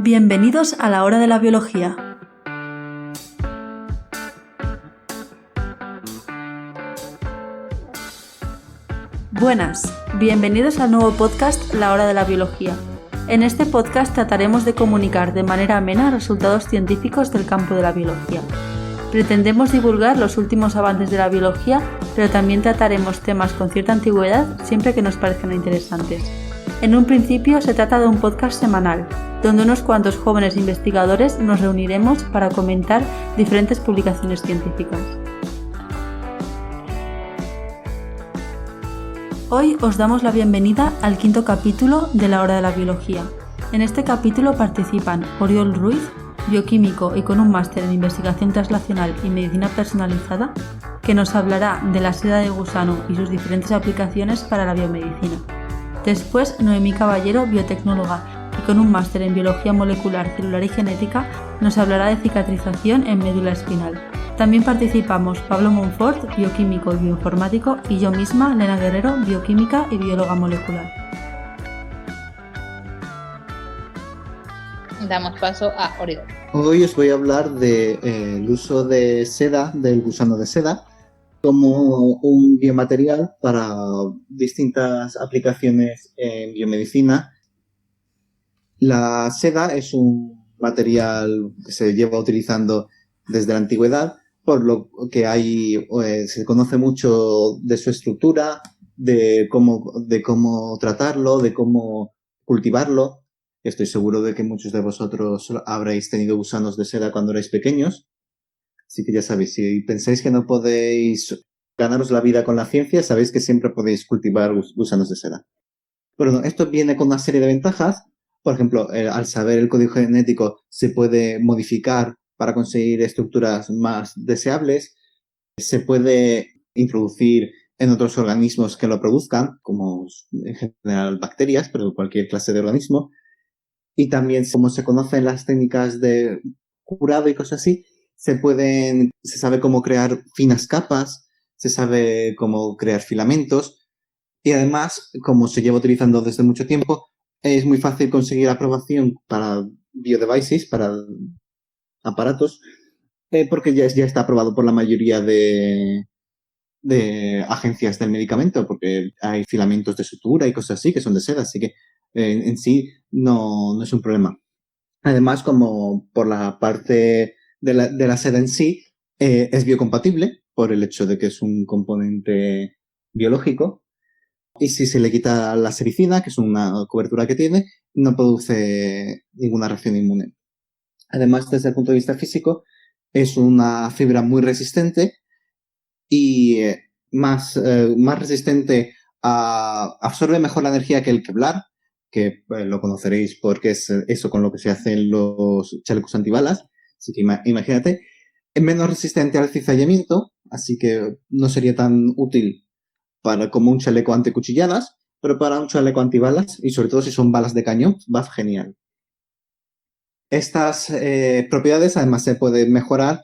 Bienvenidos a la hora de la biología. Buenas, bienvenidos al nuevo podcast La hora de la biología. En este podcast trataremos de comunicar de manera amena resultados científicos del campo de la biología. Pretendemos divulgar los últimos avances de la biología, pero también trataremos temas con cierta antigüedad siempre que nos parezcan interesantes. En un principio se trata de un podcast semanal, donde unos cuantos jóvenes investigadores nos reuniremos para comentar diferentes publicaciones científicas. Hoy os damos la bienvenida al quinto capítulo de La hora de la biología. En este capítulo participan Oriol Ruiz, bioquímico y con un máster en investigación translacional y medicina personalizada, que nos hablará de la seda de gusano y sus diferentes aplicaciones para la biomedicina. Después, Noemí Caballero, biotecnóloga y con un máster en biología molecular, celular y genética, nos hablará de cicatrización en médula espinal. También participamos Pablo Monfort, bioquímico y bioinformático, y yo misma, Lena Guerrero, bioquímica y bióloga molecular. Damos paso a Oriol. Hoy os voy a hablar del uso de seda, del gusano de seda, como un biomaterial para distintas aplicaciones en biomedicina. La seda es un material que se lleva utilizando desde la antigüedad, por lo que se conoce mucho de su estructura, de cómo tratarlo, de cómo cultivarlo. Estoy seguro de que muchos de vosotros habréis tenido gusanos de seda cuando erais pequeños. Así que ya sabéis, si pensáis que no podéis ganaros la vida con la ciencia, sabéis que siempre podéis cultivar gusanos de seda. Bueno, esto viene con una serie de ventajas. Por ejemplo, al saber el código genético se puede modificar para conseguir estructuras más deseables. Se puede introducir en otros organismos que lo produzcan, como en general bacterias, pero cualquier clase de organismo. Y también, como se conocen las técnicas de curado y cosas así, se sabe cómo crear finas capas, se sabe cómo crear filamentos, y además, como se lleva utilizando desde mucho tiempo, es muy fácil conseguir aprobación para biodevices, para aparatos, porque ya está aprobado por la mayoría de agencias del medicamento, porque hay filamentos de sutura y cosas así que son de seda, así que en sí no es un problema. Además, como por la parte de la seda en sí, es biocompatible por el hecho de que es un componente biológico, y si se le quita la sericina, que es una cobertura que tiene, no produce ninguna reacción inmune. Además, desde el punto de vista físico, es una fibra muy resistente y más resistente absorbe mejor la energía que el Kevlar, que lo conoceréis porque es eso con lo que se hacen los chalecos antibalas. Así que imagínate, es menos resistente al cizallamiento, así que no sería tan útil como un chaleco anticuchilladas, pero para un chaleco antibalas, y sobre todo si son balas de cañón, va genial. Estas propiedades además se pueden mejorar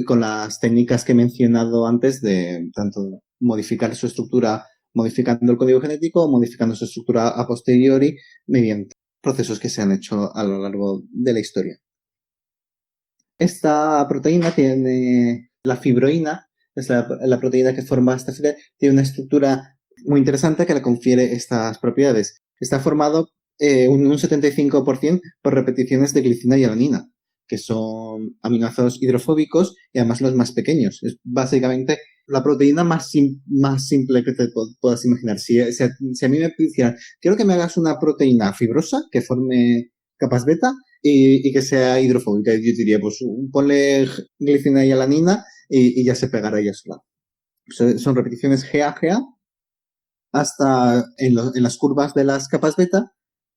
con las técnicas que he mencionado antes de tanto modificar su estructura modificando el código genético o modificando su estructura a posteriori mediante procesos que se han hecho a lo largo de la historia. Esta proteína tiene la fibroína, es la proteína que forma esta fibra, tiene una estructura muy interesante que le confiere estas propiedades. Está formado un 75% por repeticiones de glicina y alanina, que son aminoácidos hidrofóbicos y además los más pequeños. Es básicamente la proteína más simple que te puedas imaginar. Si a mí me pidieran, quiero que me hagas una proteína fibrosa que forme capas beta y que sea hidrofóbica, yo diría, pues ponle glicina y alanina y ya se pegará ella sola. Son repeticiones GA hasta en las curvas de las capas beta,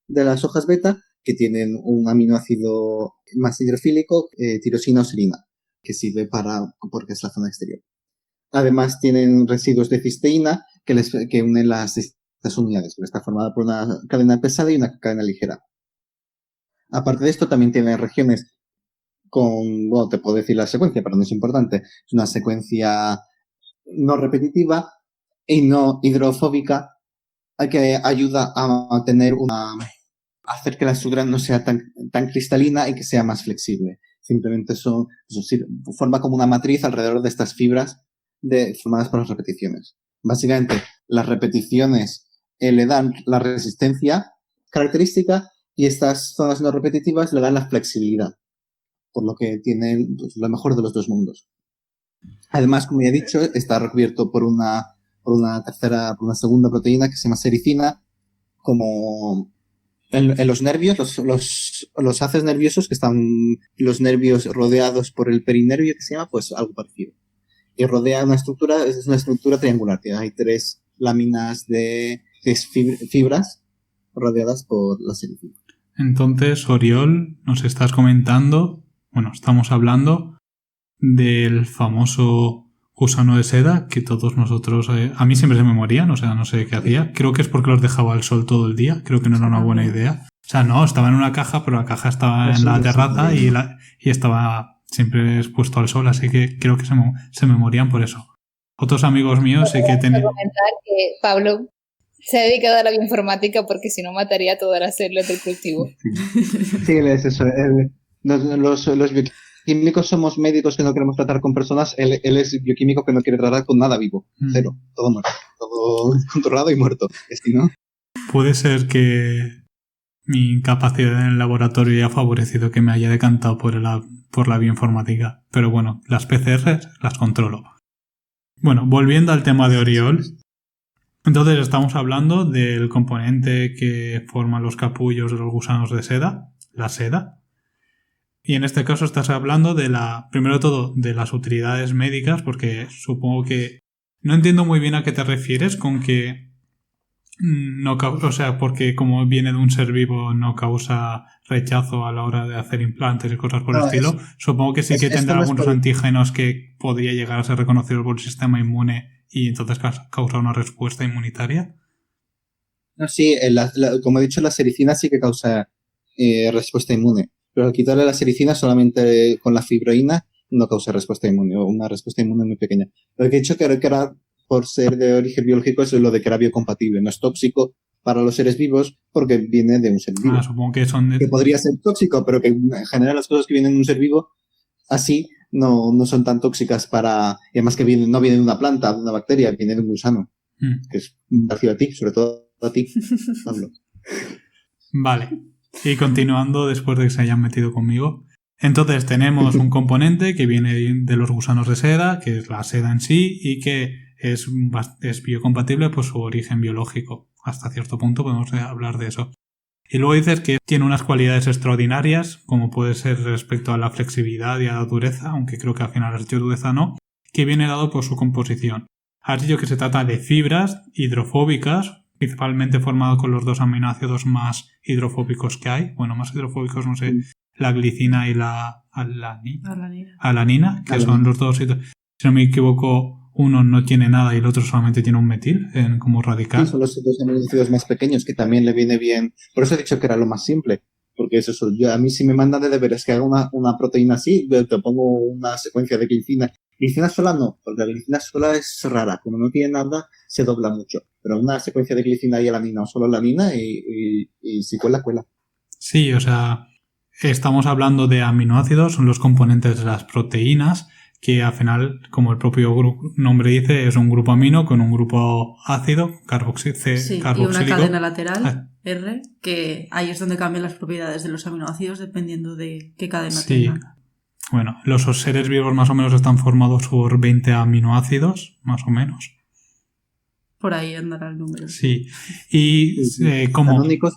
de las hojas beta, que tienen un aminoácido más hidrofílico, tirosina o serina, que sirve porque es la zona exterior. Además tienen residuos de cisteína que unen las distintas unidades, porque está formada por una cadena pesada y una cadena ligera. Aparte de esto, también tiene regiones te puedo decir la secuencia, pero no es importante. Es una secuencia no repetitiva y no hidrofóbica, que ayuda a tener una hacer que la estructura no sea tan cristalina y que sea más flexible. Simplemente forma como una matriz alrededor de estas fibras formadas por las repeticiones. Básicamente, las repeticiones le dan la resistencia característica y estas zonas no repetitivas le dan la flexibilidad, por lo que tiene lo mejor de los dos mundos. Además, como ya he dicho, está recubierto por una segunda proteína que se llama sericina, como en los nervios, los haces nerviosos, que están los nervios rodeados por el perinervio, que se llama, pues algo parecido. Y rodea es una estructura triangular, hay 3 láminas de fibras rodeadas por la sericina. Entonces, Oriol, nos estás comentando, estamos hablando del famoso gusano de seda que todos nosotros, a mí siempre se me morían, no sé qué hacía. Creo que es porque los dejaba al sol todo el día, creo que no era una buena idea. No, estaba en una caja, pero la caja estaba en la terraza y estaba siempre expuesto al sol, así que creo que se me morían por eso. Otros amigos míos sé que tenían... comentar que Pablo se ha dedicado a la bioinformática porque si no mataría todas las células del cultivo. Sí, él es eso. Los bioquímicos somos médicos que no queremos tratar con personas. Él es bioquímico que no quiere tratar con nada vivo. Cero. Todo muerto. Todo controlado y muerto. Es que no. Puede ser que mi incapacidad en el laboratorio haya favorecido que me haya decantado por la bioinformática. Pero bueno, las PCR las controlo. Bueno, volviendo al tema de Oriol. Entonces estamos hablando del componente que forma los capullos de los gusanos de seda, la seda. Y en este caso estás hablando primero de todo, de las utilidades médicas, porque supongo que no entiendo muy bien a qué te refieres con que porque como viene de un ser vivo no causa rechazo a la hora de hacer implantes y cosas por el estilo. Supongo que sí que tendrá algunos antígenos que podría llegar a ser reconocidos por el sistema inmune y entonces causa una respuesta inmunitaria. No, sí, como he dicho, la sericina sí que causa respuesta inmune, pero al quitarle la sericina solamente con la fibroína no causa respuesta inmune, o una respuesta inmune muy pequeña. Lo que he dicho que era por ser de origen biológico es lo de que era biocompatible, no es tóxico para los seres vivos porque viene de un ser vivo. Supongo que son que podría ser tóxico, pero que en general las cosas que vienen de un ser vivo así no son tan tóxicas y además que no viene de una planta, de una bacteria, viene de un gusano, que es parecido a ti, sobre todo a ti, Pablo. Vale, y continuando después de que se hayan metido conmigo, entonces tenemos un componente que viene de los gusanos de seda, que es la seda en sí, y que es biocompatible por su origen biológico. Hasta cierto punto podemos hablar de eso. Y luego dices que tiene unas cualidades extraordinarias, como puede ser respecto a la flexibilidad y a la dureza, aunque creo que al final has dicho dureza no, que viene dado por su composición. Has dicho que se trata de fibras hidrofóbicas, principalmente formado con los 2 aminoácidos más hidrofóbicos que hay. Bueno, más hidrofóbicos, no sé, la glicina y la alanina, que son los dos. Si no me equivoco, uno no tiene nada y el otro solamente tiene un metil como radical. Sí, son los 2 aminoácidos más pequeños que también le viene bien. Por eso he dicho que era lo más simple. Porque es eso. A mí si me mandan de deberes que haga una proteína así, te pongo una secuencia de glicina. Glicina sola no, porque la glicina sola es rara. Como no tiene nada, se dobla mucho. Pero una secuencia de glicina y alanina o solo alanina y si cuela. Sí, estamos hablando de aminoácidos, son los componentes de las proteínas, que al final, como el propio nombre dice, es un grupo amino con un grupo ácido, carboxílico. Y una cadena lateral, R, que ahí es donde cambian las propiedades de los aminoácidos dependiendo de qué cadena tengan. Bueno, los seres vivos más o menos están formados por 20 aminoácidos, más o menos. Por ahí andará el número. Sí. Y como... Canónicos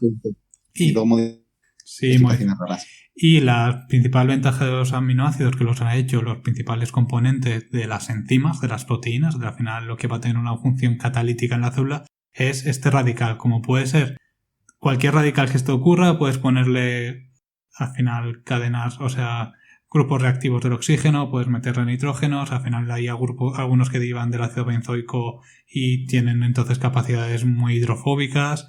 y luego modificaciones raras. Y la principal ventaja de los aminoácidos que los han hecho los principales componentes de las enzimas, de las proteínas, de al final lo que va a tener una función catalítica en la célula, es este radical. Como puede ser cualquier radical que esto ocurra, puedes ponerle al final cadenas, grupos reactivos del oxígeno, puedes meterle nitrógenos, al final hay algunos que derivan del ácido benzoico y tienen entonces capacidades muy hidrofóbicas.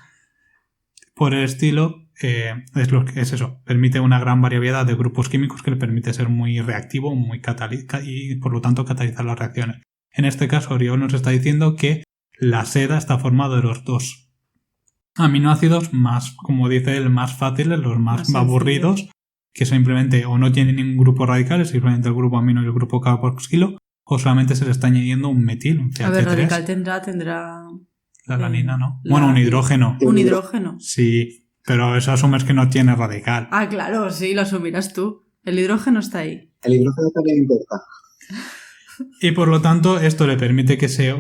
Por el estilo, es eso, permite una gran variedad de grupos químicos que le permite ser muy reactivo, muy catalítico y por lo tanto catalizar las reacciones. En este caso, Oriol nos está diciendo que la seda está formada de los 2 aminoácidos más, como dice él, más fáciles, los más Más aburridos, que simplemente o no tienen ningún grupo radical, es simplemente el grupo amino y el grupo carboxilo, o solamente se le está añadiendo un metil, un A ver, CH3. radical tendrá La alanina, ¿no? la- Bueno, un hidrógeno. un hidrógeno. Sí, pero eso asumes que no tiene radical. Ah, claro, sí, lo asumirás tú. El hidrógeno está ahí. El hidrógeno también importa. Y por lo tanto, esto le permite que sea,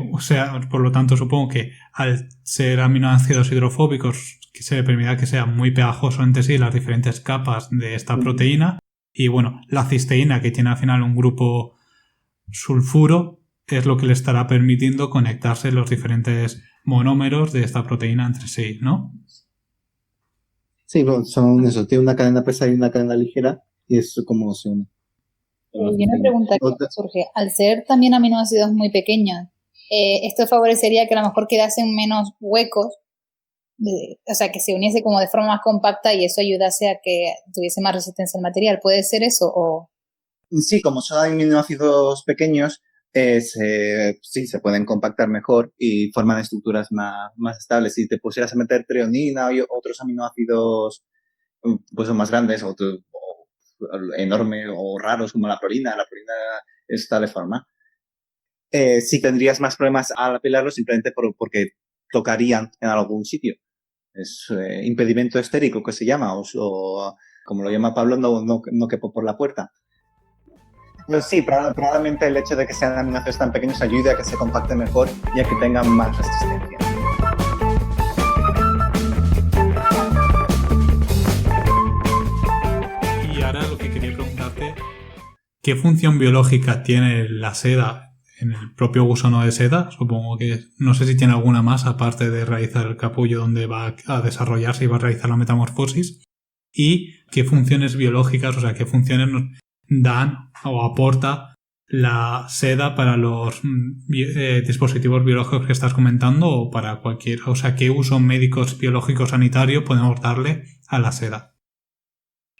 por lo tanto, supongo que al ser aminoácidos hidrofóbicos, que se le permita que sea muy pegajoso entre sí las diferentes capas de esta proteína. Y bueno, la cisteína, que tiene al final un grupo sulfuro, es lo que le estará permitiendo conectarse los diferentes monómeros de esta proteína entre sí, ¿no? Sí, bueno, son eso, tiene una cadena pesada y una cadena ligera, y eso como se une. Y una pregunta que me surge, al ser también aminoácidos muy pequeños, esto favorecería que a lo mejor quedasen menos huecos, o sea, que se uniese como de forma más compacta y eso ayudase a que tuviese más resistencia al material. ¿Puede ser eso? O... Sí, como son aminoácidos pequeños, sí, se pueden compactar mejor y forman estructuras más estables. Si te pusieras a meter treonina y otros aminoácidos pues son más grandes o enormes o raros como la prolina es tal forma. Sí tendrías más problemas al apilarlo simplemente porque tocarían en algún sitio. Es impedimento estérico que se llama, o como lo llama Pablo, no quepo por la puerta. Pues sí, probablemente el hecho de que sean aminoácidos tan pequeños ayude a que se compacten mejor y a que tengan más resistencia. Y ahora lo que quería preguntarte, ¿qué función biológica tiene la seda en el propio gusano de seda? Supongo que no sé si tiene alguna más aparte de realizar el capullo donde va a desarrollarse y va a realizar la metamorfosis. ¿Y qué funciones biológicas, o sea, qué funciones nos dan o aporta la seda para los dispositivos biológicos que estás comentando o para cualquier, o sea, qué uso médico, biológico, sanitario podemos darle a la seda?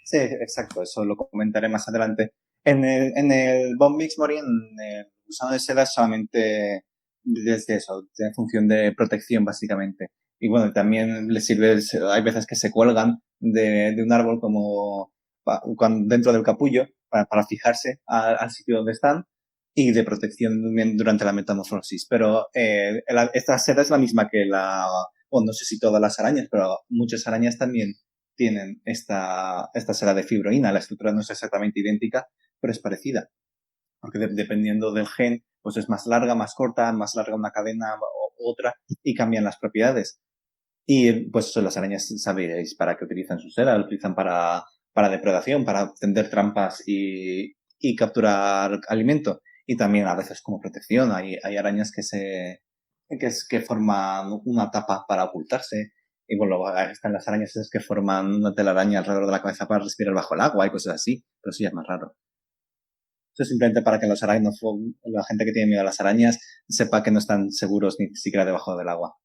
Sí, exacto, eso lo comentaré más adelante. En el Von Mix Mori, en el gusano de seda, solamente desde eso, tiene función de protección, básicamente. Y bueno, también le sirve, hay veces que se cuelgan de un árbol como dentro del capullo para fijarse al sitio donde están y de protección durante la metamorfosis. Pero esta seda es la misma que bueno, no sé si todas las arañas, pero muchas arañas también tienen esta seda de fibroína. La estructura no es exactamente idéntica, pero es parecida. Porque dependiendo del gen, pues es más larga, más corta, más larga una cadena u otra y cambian las propiedades. Y pues las arañas, sabéis para qué utilizan su seda. Lo utilizan para depredación, para tender trampas y capturar alimento. Y también a veces como protección. Hay arañas que forman una tapa para ocultarse. Y bueno, luego están las arañas esas que forman una telaraña alrededor de la cabeza para respirar bajo el agua y cosas así. Pero eso ya es más raro. Eso es simplemente para que la gente que tiene miedo a las arañas sepa que no están seguros ni siquiera debajo del agua.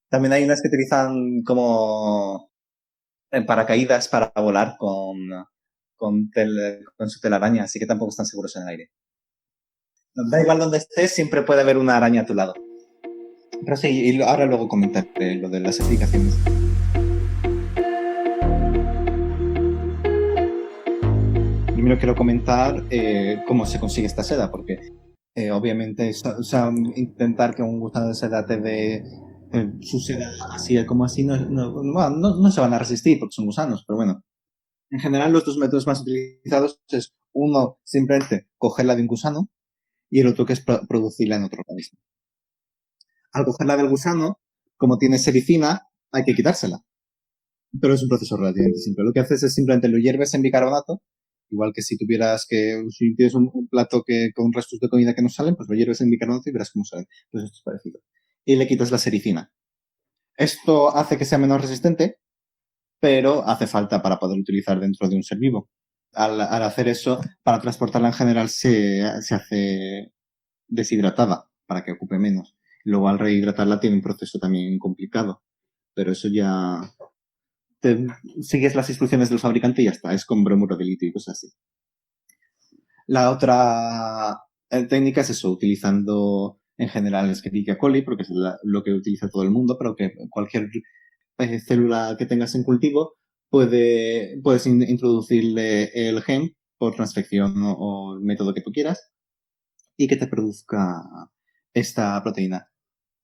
También hay unas que utilizan como paracaídas para volar con su telaraña, así que tampoco están seguros en el aire. Da igual donde estés, siempre puede haber una araña a tu lado. Pero sí, y ahora luego comentaré lo de las explicaciones. Primero quiero comentar cómo se consigue esta seda, porque obviamente intentar que un gusano de seda te dé su seda así como así no se van a resistir porque son gusanos, pero bueno. En general, los dos métodos más utilizados es uno, simplemente cogerla de un gusano y el otro que es producirla en otro organismo. Al cogerla del gusano, como tiene sericina, hay que quitársela. Pero es un proceso relativamente simple. Lo que haces es simplemente lo hierves en bicarbonato, igual que si tienes un plato con restos de comida que no salen, pues lo hierves en bicarbonato y verás cómo salen. Pues esto es parecido. Y le quitas la sericina. Esto hace que sea menos resistente, pero hace falta para poder utilizar dentro de un ser vivo. Al hacer eso, para transportarla en general se hace deshidratada para que ocupe menos. Luego al rehidratarla tiene un proceso también complicado, pero eso ya sigues las instrucciones del fabricante y ya está, es con bromuro de litio y cosas así. La otra técnica es eso, utilizando en general Escherichia coli, porque es lo que utiliza todo el mundo, pero que cualquier célula que tengas en cultivo puedes introducirle el gen por transfección o el método que tú quieras y que te produzca esta proteína.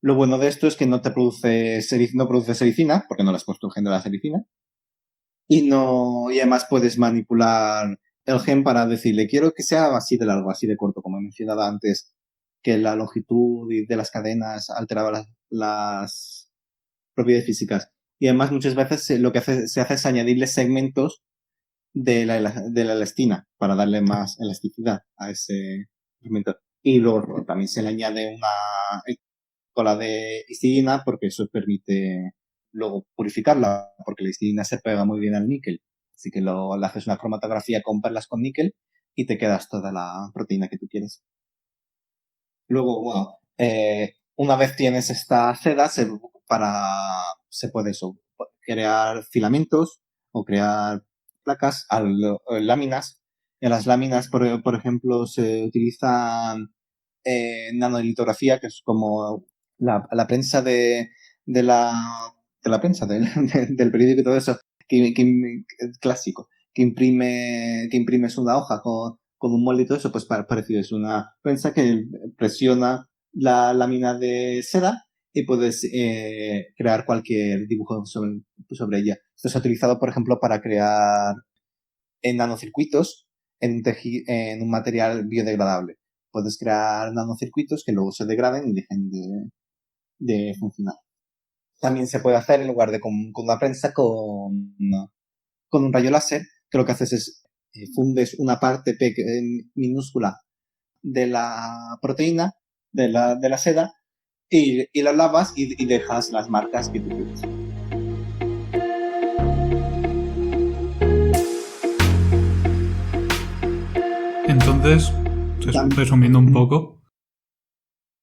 Lo bueno de esto es que no produce sericina, porque no le has puesto el gen de la sericina, y además puedes manipular el gen para decirle, quiero que sea así de largo, así de corto, como he mencionado antes, que la longitud de las cadenas alteraba las propiedades físicas. Y además muchas veces lo que se hace es añadirle segmentos de la elastina para darle más elasticidad a ese segmento. Y luego también se le añade una cola de histidina porque eso permite luego purificarla, porque la histidina se pega muy bien al níquel. Así que le haces una cromatografía con perlas con níquel y te quedas toda la proteína que tú quieres. Luego, bueno, una vez tienes esta seda, se puede crear filamentos o crear placas, láminas. En las láminas, por ejemplo, se utilizan nanolitografía, que es como la prensa de la prensa del periódico y todo eso, clásico, que imprimes una hoja con un molde y todo eso, pues parecido. Es una prensa que presiona la lámina de seda y puedes crear cualquier dibujo sobre ella. Esto se ha utilizado, por ejemplo, para crear nanocircuitos en un material biodegradable. Puedes crear nanocircuitos que luego se degraden y dejen de funcionar. También se puede hacer en lugar de con una prensa con un rayo láser, que lo que haces es fundes una parte minúscula de la proteína, de la seda, y la lavas y dejas las marcas que tú quieres. Entonces, resumiendo un poco,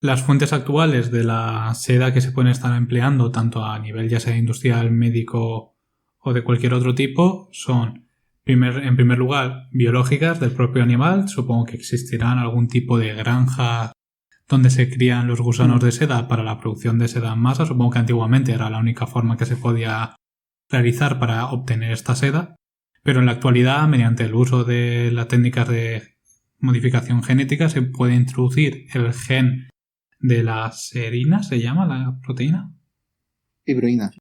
las fuentes actuales de la seda que se pueden estar empleando, tanto a nivel ya sea industrial, médico o de cualquier otro tipo, son, en primer lugar, biológicas del propio animal. Supongo que existirán algún tipo de granja donde se crían los gusanos de seda para la producción de seda en masa. Supongo que antiguamente era la única forma que se podía realizar para obtener esta seda, pero en la actualidad, mediante el uso de las técnicas de modificación genética, se puede introducir el gen de la serina, ¿se llama la proteína? Fibroína.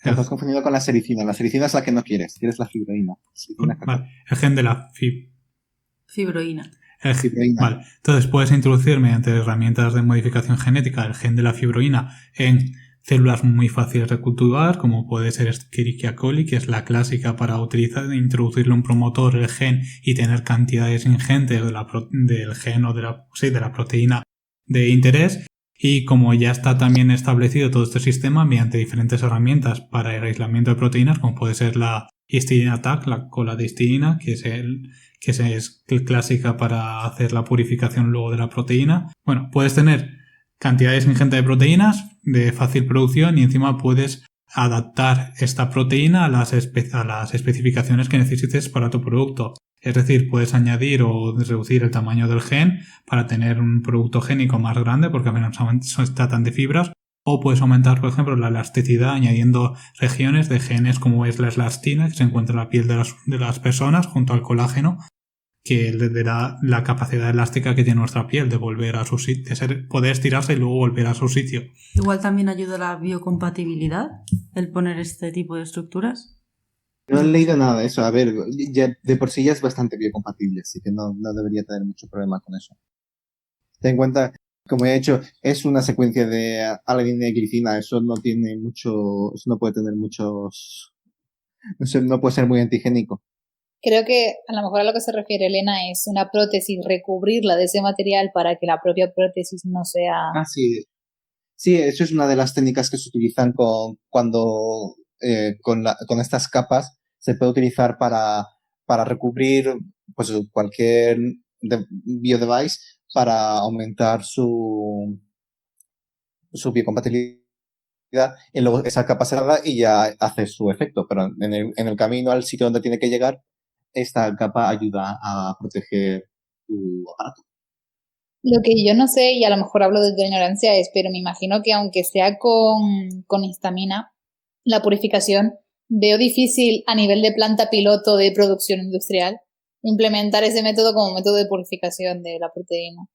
Te estás confundiendo con la sericina. La sericina es la que no quieres la fibroína. Vale, el gen de la fibroína. Vale. Entonces puedes introducir mediante herramientas de modificación genética el gen de la fibroína en células muy fáciles de cultivar, como puede ser Escherichia coli, que es la clásica para introducirle un promotor, el gen, y tener cantidades ingentes del gen o de la proteína de interés. Y como ya está también establecido todo este sistema mediante diferentes herramientas para el aislamiento de proteínas, como puede ser la histidina TAC, la cola de histidina, que es clásica para hacer la purificación luego de la proteína. Bueno, puedes tener cantidades ingentes de proteínas de fácil producción y encima puedes adaptar esta proteína a las especificaciones que necesites para tu producto. Es decir, puedes añadir o reducir el tamaño del gen para tener un producto génico más grande, porque apenas se tratan de fibras, o puedes aumentar, por ejemplo, la elasticidad añadiendo regiones de genes como es la elastina, que se encuentra en la piel de las personas, junto al colágeno, que le da la capacidad elástica que tiene nuestra piel de volver a su sitio, poder estirarse y luego volver a su sitio. Igual también ayuda a la biocompatibilidad el poner este tipo de estructuras. No he leído nada de eso. A ver, ya, de por sí ya es bastante biocompatible, así que no debería tener mucho problema con eso. Ten en cuenta, como he dicho, es una secuencia de alanina y glicina. Eso no puede tener muchos... No puede ser muy antigénico. Creo que a lo mejor a lo que se refiere Elena es una prótesis, recubrirla de ese material para que la propia prótesis no sea... Ah, sí. Sí, eso es una de las técnicas que se utilizan cuando con estas capas se puede utilizar para recubrir pues cualquier biodevice para aumentar su biocompatibilidad y luego esa capa se da y ya hace su efecto, pero en el camino al sitio donde tiene que llegar, esta capa ayuda a proteger tu aparato. Lo que yo no sé, y a lo mejor hablo desde ignorancia, es, pero me imagino que aunque sea con histamina, la purificación, veo difícil a nivel de planta piloto de producción industrial implementar ese método como método de purificación de la proteína.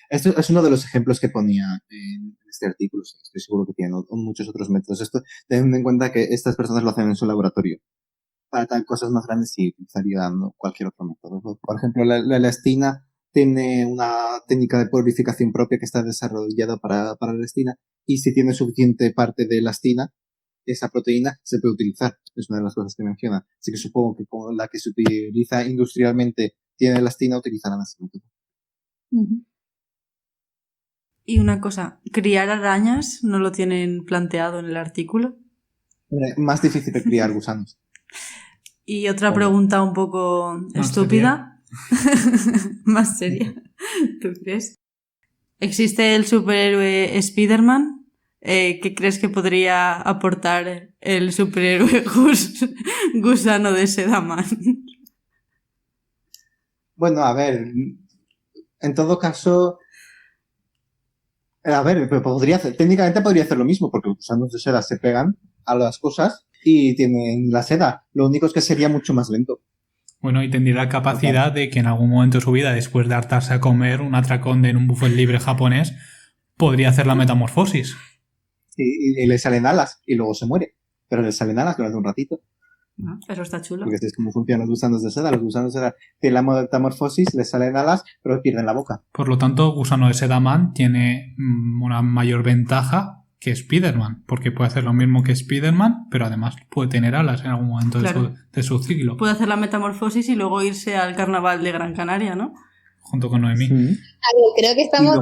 Esto es uno de los ejemplos que ponía en este artículo. Estoy seguro que tiene muchos otros métodos. Esto, teniendo en cuenta que estas personas lo hacen en su laboratorio. Para tal cosas más grandes sí utilizarían cualquier otro método. Por ejemplo, la elastina tiene una técnica de purificación propia que está desarrollada para la elastina, y si tiene suficiente parte de elastina, esa proteína se puede utilizar. Es una de las cosas que menciona. Así que supongo que con la que se utiliza industrialmente tiene elastina, utilizarán ese método. Uh-huh. Y una cosa, ¿criar arañas no lo tienen planteado en el artículo? Más difícil de criar gusanos. Y otra pregunta un poco más estúpida, más seria, ¿tú crees? ¿Existe el superhéroe Spider-Man? ¿Qué crees que podría aportar el superhéroe gusano de Sedaman? Bueno, a ver, en todo caso, a ver, técnicamente podría hacer lo mismo, porque los gusanos de seda se pegan a las cosas y tienen la seda. Lo único es que sería mucho más lento. Bueno, y tendría la capacidad de que en algún momento de su vida, después de hartarse a comer un atracón en un buffet libre japonés, podría hacer la metamorfosis. Y le salen alas y luego se muere. Pero le salen alas durante un ratito. Eso está chulo. Porque así es como funcionan los gusanos de seda. Los gusanos de seda tienen la metamorfosis, les salen alas, pero pierden la boca. Por lo tanto, Gusano de Sedaman tiene una mayor ventaja que Spider-Man, porque puede hacer lo mismo que Spider-Man, pero además puede tener alas en algún momento de su ciclo. Puede hacer la metamorfosis y luego irse al carnaval de Gran Canaria, ¿no? Junto con Noemí. A ver, creo que estamos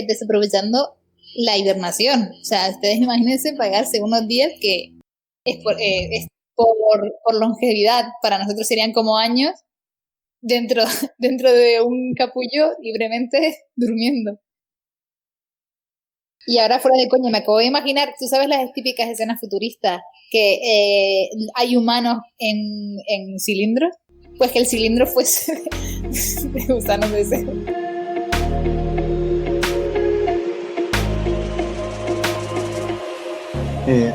desaprovechando la hibernación. O sea, ustedes imagínense pagarse unos días que es por longevidad. Para nosotros serían como años dentro de un capullo libremente durmiendo. Y ahora, fuera de coña, me acabo de imaginar, tú sabes las típicas escenas futuristas que hay humanos en cilindros, pues que el cilindro fuese de gusanos de seda.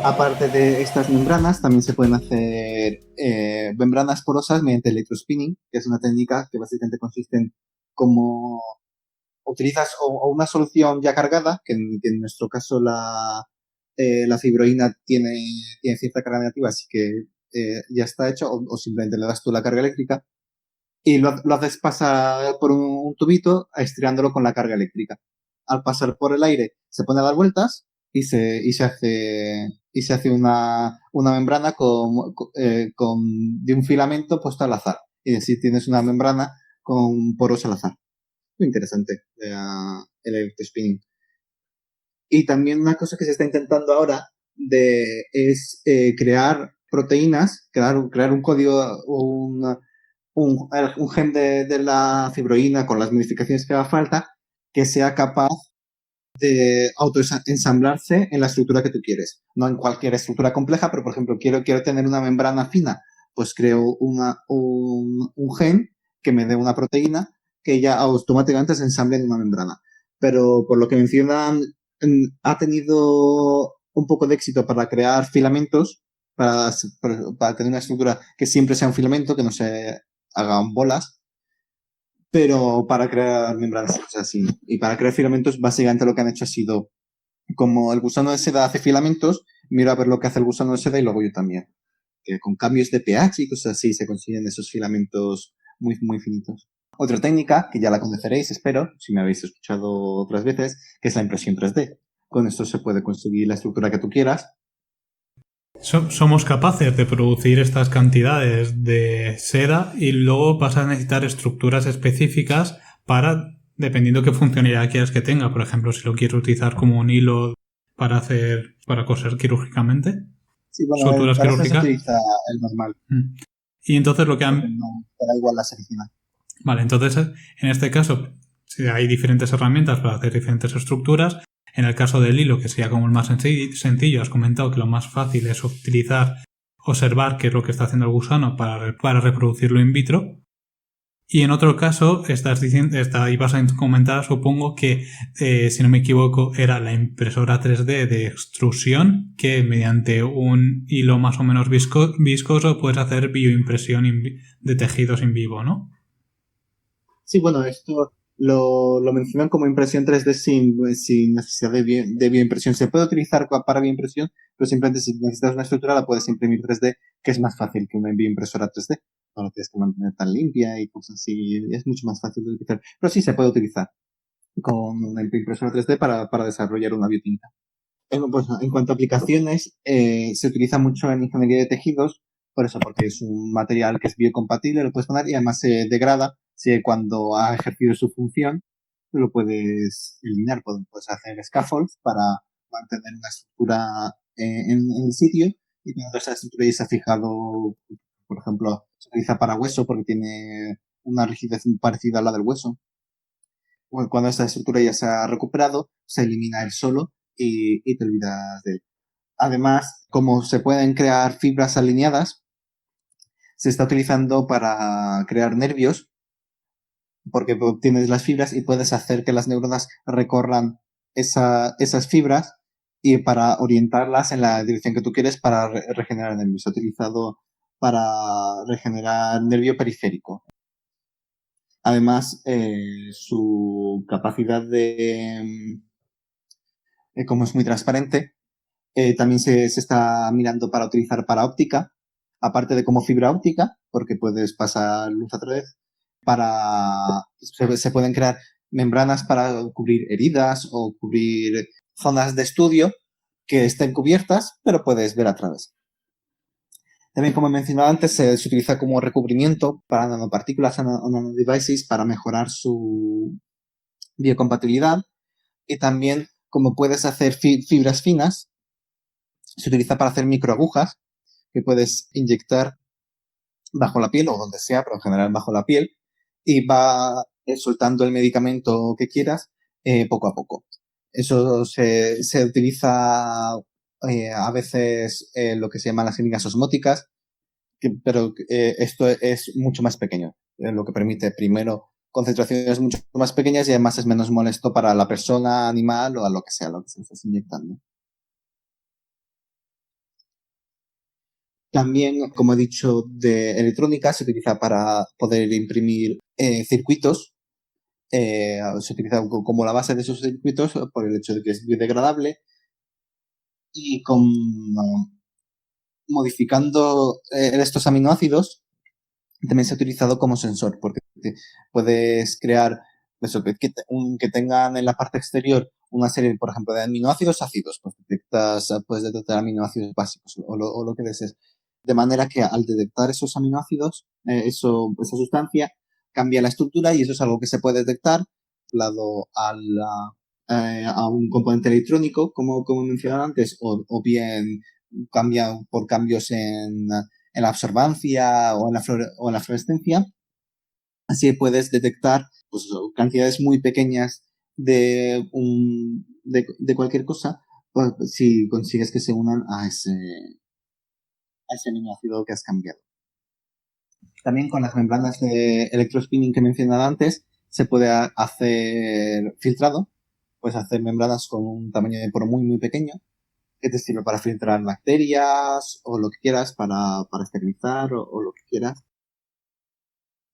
Aparte de estas membranas, también se pueden hacer membranas porosas mediante electrospinning, que es una técnica que básicamente consiste en como utilizas o una solución ya cargada, que en nuestro caso la fibroína tiene cierta carga negativa, así que ya está hecho, o simplemente le das tú la carga eléctrica y lo haces pasar por un tubito estirándolo con la carga eléctrica. Al pasar por el aire se pone a dar vueltas y se hace una membrana de un filamento puesto al azar. Y así tienes una membrana con poros al azar. Muy interesante el electrospinning. Y también una cosa que se está intentando ahora es crear proteínas, crear un código, un gen de la fibroína con las modificaciones que haga falta, que sea capaz de autoensamblarse en la estructura que tú quieres. No en cualquier estructura compleja, pero por ejemplo, quiero tener una membrana fina, pues creo un gen que me dé una proteína que ya automáticamente se ensamble en una membrana. Pero por lo que mencionan, ha tenido un poco de éxito para crear filamentos, para tener una estructura que siempre sea un filamento, que no se hagan bolas, pero para crear membranas, o sea, sí. Y para crear filamentos, básicamente lo que han hecho ha sido, como el gusano de seda hace filamentos, miro a ver lo que hace el gusano de seda y luego yo también. Que con cambios de pH y cosas así se consiguen esos filamentos muy, muy finitos. Otra técnica, que ya la conoceréis, espero, si me habéis escuchado otras veces, que es la impresión 3D. Con esto se puede conseguir la estructura que tú quieras. Somos capaces de producir estas cantidades de seda y luego vas a necesitar estructuras específicas dependiendo qué funcionalidad quieras que tenga. Por ejemplo, si lo quieres utilizar como un hilo para coser quirúrgicamente. Sí, bueno, suturas para quirúrgicas. Eso se utiliza el normal. Y entonces lo que No, te da igual la original. Vale, entonces en este caso hay diferentes herramientas para hacer diferentes estructuras. En el caso del hilo, que sería como el más sencillo, has comentado que lo más fácil es observar qué es lo que está haciendo el gusano para reproducirlo in vitro. Y en otro caso, ibas a comentar, supongo que, si no me equivoco, era la impresora 3D de extrusión, que mediante un hilo más o menos viscoso puedes hacer bioimpresión de tejidos in vivo, ¿no? Sí, bueno, esto lo mencionan como impresión 3D sin necesidad de bioimpresión. Se puede utilizar para bioimpresión, pero simplemente si necesitas una estructura la puedes imprimir 3D, que es más fácil que una bioimpresora 3D. No lo tienes que mantener tan limpia y cosas así. Es mucho más fácil de utilizar. Pero sí se puede utilizar con una impresora 3D para desarrollar una biotinta. Pues, en cuanto a aplicaciones, se utiliza mucho en ingeniería de tejidos, por eso, porque es un material que es biocompatible, lo puedes poner y además se degrada si cuando ha ejercido su función, lo puedes eliminar. Puedes hacer scaffolds para mantener una estructura en el sitio, y cuando esa estructura ya se ha fijado, por ejemplo, se utiliza para hueso porque tiene una rigidez parecida a la del hueso. Cuando esta estructura ya se ha recuperado, se elimina él solo y te olvidas de él. Además, como se pueden crear fibras alineadas, se está utilizando para crear nervios, porque obtienes las fibras y puedes hacer que las neuronas recorran esas fibras y para orientarlas en la dirección que tú quieres para regenerar nervios. Se ha utilizado para regenerar nervio periférico. Además, su capacidad como es muy transparente, también se está mirando para utilizar para óptica, aparte de como fibra óptica, porque puedes pasar luz a través, se pueden crear membranas para cubrir heridas o cubrir zonas de estudio que estén cubiertas, pero puedes ver a través. También, como he mencionado antes, se utiliza como recubrimiento para nanopartículas o nanodevices para mejorar su biocompatibilidad. Y también, como puedes hacer fibras finas, se utiliza para hacer microagujas que puedes inyectar bajo la piel o donde sea, pero en general bajo la piel, y va soltando el medicamento que quieras poco a poco. Eso se utiliza a veces lo que se llaman las jeringas osmóticas, pero esto es mucho más pequeño, lo que permite primero concentraciones mucho más pequeñas y además es menos molesto para la persona, animal o a lo que sea lo que se estás inyectando. También, como he dicho, de electrónica se utiliza para poder imprimir circuitos. Se utiliza como la base de esos circuitos por el hecho de que es biodegradable y modificando estos aminoácidos también se ha utilizado como sensor porque puedes crear eso, que tengan en la parte exterior una serie, por ejemplo, de aminoácidos ácidos, pues puedes detectar aminoácidos básicos o lo que desees. De manera que al detectar esos aminoácidos, esa sustancia cambia la estructura y eso es algo que se puede detectar lado a un componente electrónico, como mencionaba antes, o bien cambia por cambios en la absorbancia o en la fluorescencia. Así puedes detectar pues, cantidades muy pequeñas de cualquier cosa, pues, si consigues que se unan a ese aminoácido que has cambiado. También con las membranas de electrospinning que mencionaba antes, se puede hacer filtrado. Puedes hacer membranas con un tamaño de poro muy, muy pequeño, que te sirve para filtrar bacterias o lo que quieras, para esterilizar o lo que quieras.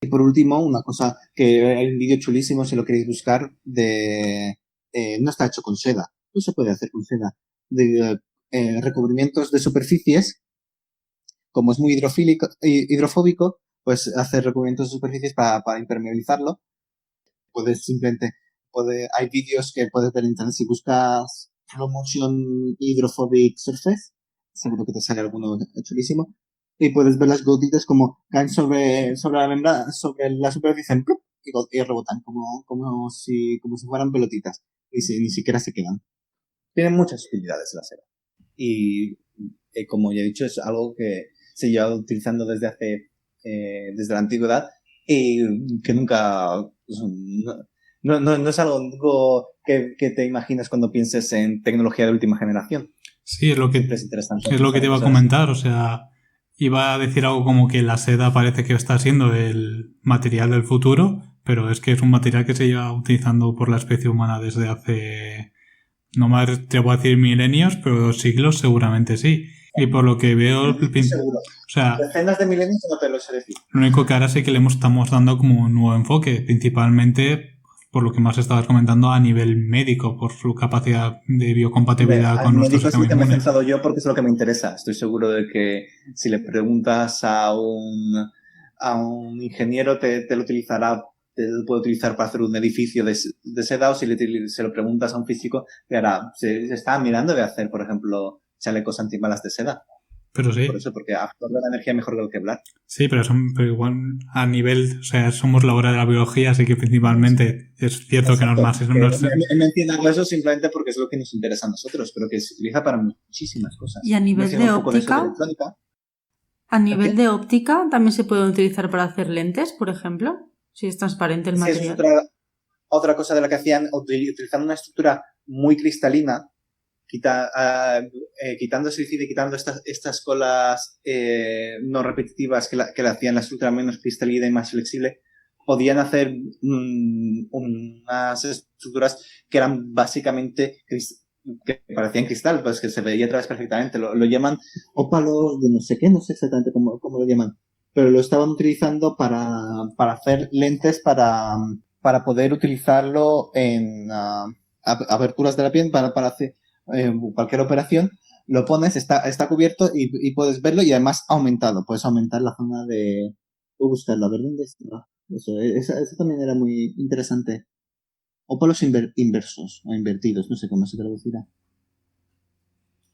Y por último, una cosa que hay un vídeo chulísimo si lo queréis buscar, no está hecho con seda, no se puede hacer con seda, de recubrimientos de superficies. Como es muy hidrofóbico, pues hacer recubrimientos de superficies para impermeabilizarlo. Puedes simplemente, hay vídeos que puedes ver en internet si buscas Flow Motion Hydrophobic Surface, seguro que te sale alguno chulísimo, y puedes ver las gotitas como caen sobre la membrana, sobre la superficie y rebotan como si fueran pelotitas y ni siquiera se quedan. Tienen muchas utilidades la seda. Y como ya he dicho, es algo que se lleva utilizando desde la antigüedad y que nunca no es algo que te imaginas cuando pienses en tecnología de última generación. Sí, es lo que te iba a comentar, o sea, Iba a decir algo como que la seda parece que está siendo el material del futuro, pero es que es un material que se lleva utilizando por la especie humana desde hace, no me atrevo a decir milenios, pero siglos seguramente sí. Y por lo que veo, Seguro. o sea, Decenas de milenios no te lo sé decir. lo único que ahora sí que le estamos dando como un nuevo enfoque, principalmente por lo que más estabas comentando a nivel médico, por su capacidad de biocompatibilidad con nuestro sistema inmune. Es lo que me he inmune. centrado yo porque es lo que me interesa. Estoy seguro de que si le preguntas a un ingeniero te lo utilizará, te lo puede utilizar para hacer un edificio de seda, o si se lo preguntas a un físico, te hará. Se está mirando de hacer, por ejemplo, chalecos antibalas de seda. Pero sí. Por eso, porque absorbe la energía mejor que el Kevlar. Sí, pero igual a nivel, o sea, somos la hora de la biología, así que principalmente es cierto. Exacto, que no es más. He mencionado eso simplemente porque es lo que nos interesa a nosotros, pero que se utiliza para muchísimas cosas. Y a nivel de óptica, también se puede utilizar para hacer lentes, por ejemplo, si es transparente el material. Es otra cosa de la que hacían, utilizando una estructura muy cristalina, quitando silicidio y quitando estas colas no repetitivas que le hacían la estructura menos cristalina y más flexible, podían hacer unas estructuras que eran básicamente que parecían cristal, pues que se veía a través perfectamente. Lo llaman ópalo de no sé qué, no sé exactamente cómo lo llaman, pero lo estaban utilizando para hacer lentes para poder utilizarlo en aberturas de la piel para hacer cualquier operación. Lo pones, está cubierto y puedes verlo, y además aumentado. Puedes aumentar la zona de... Voy a buscarlo, a ver dónde está. Eso también era muy interesante. Ópalos inversos o invertidos, no sé cómo se traducirá.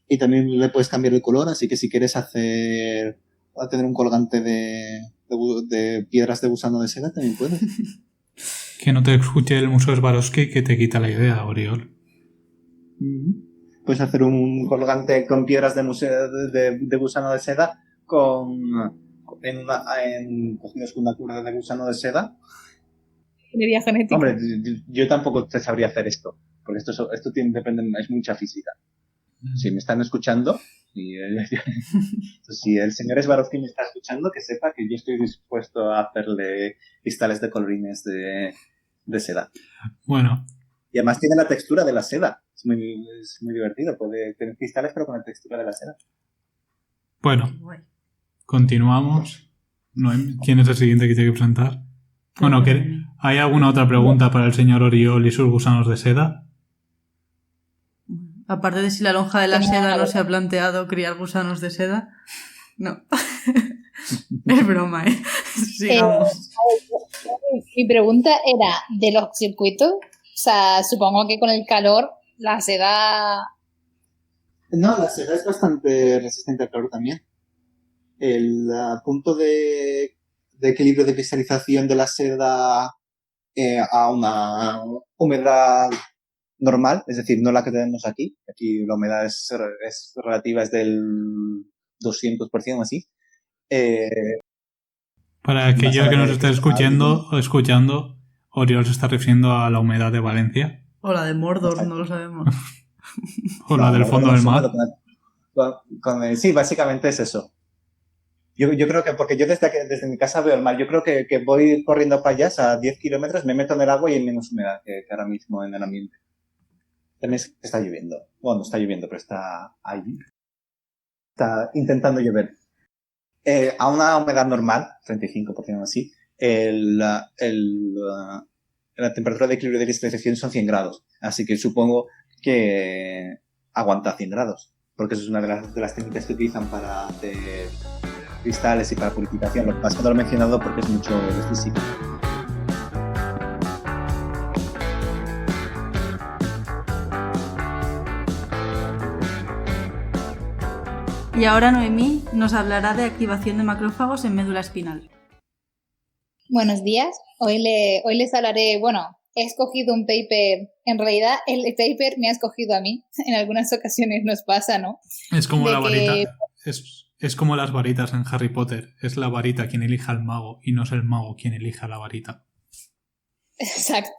Y también le puedes cambiar el color, así que si quieres tener un colgante de piedras de gusano de seda, también puedes. Que no te escuche el Museo Swarovski, que te quita la idea, Oriol. Puedes hacer un colgante con piedras de gusano de seda cogidos con una cuerda de gusano de seda. Ingeniería genética. Hombre, yo tampoco te sabría hacer esto, porque esto es mucha física. Si me están escuchando, si el señor Swarovski me está escuchando, que sepa que yo estoy dispuesto a hacerle cristales de colorines de seda. Bueno. Y además tiene la textura de la seda. Es muy divertido. Puede tener cristales, pero con la textura de la seda. Bueno, continuamos. ¿Quién es el siguiente que tiene que presentar? Bueno, ¿hay alguna otra pregunta para el señor Oriol y sus gusanos de seda? Aparte de si la lonja de la seda no se ha planteado criar gusanos de seda. No. Es broma, ¿eh? Sigamos. Mi pregunta era, ¿de los circuitos? O sea, supongo que con el calor la seda... No, la seda es bastante resistente al calor también. El punto de equilibrio de cristalización de la seda a una humedad normal, es decir, no la que tenemos aquí. Aquí la humedad es relativa, es del 200% así. Para aquellos que nos estén escuchando, Oriol se está refiriendo a la humedad de Valencia. O la de Mordor, no lo sabemos. O la del fondo del mar. Sí, básicamente es eso. Yo creo que, porque yo desde mi casa veo el mar, yo creo que voy corriendo para allá a 10 kilómetros, me meto en el agua y hay menos humedad que ahora mismo en el ambiente. También está lloviendo. Bueno, no está lloviendo, pero está ahí. Está intentando llover. A una humedad normal, 35% así, la temperatura de equilibrio de cristalización son 100 grados. Así que supongo que aguanta 100 grados. Porque eso es una de las técnicas que utilizan para hacer cristales y para purificación. Lo que pasa es que no lo he mencionado porque es mucho de física. Y ahora Noemí nos hablará de activación de macrófagos en médula espinal. Buenos días. Hoy les hablaré, he escogido un paper, en realidad el paper me ha escogido a mí. En algunas ocasiones nos pasa, ¿no? Es como la varita. Es como las varitas en Harry Potter. Es la varita quien elija al mago y no es el mago quien elija la varita. Exacto.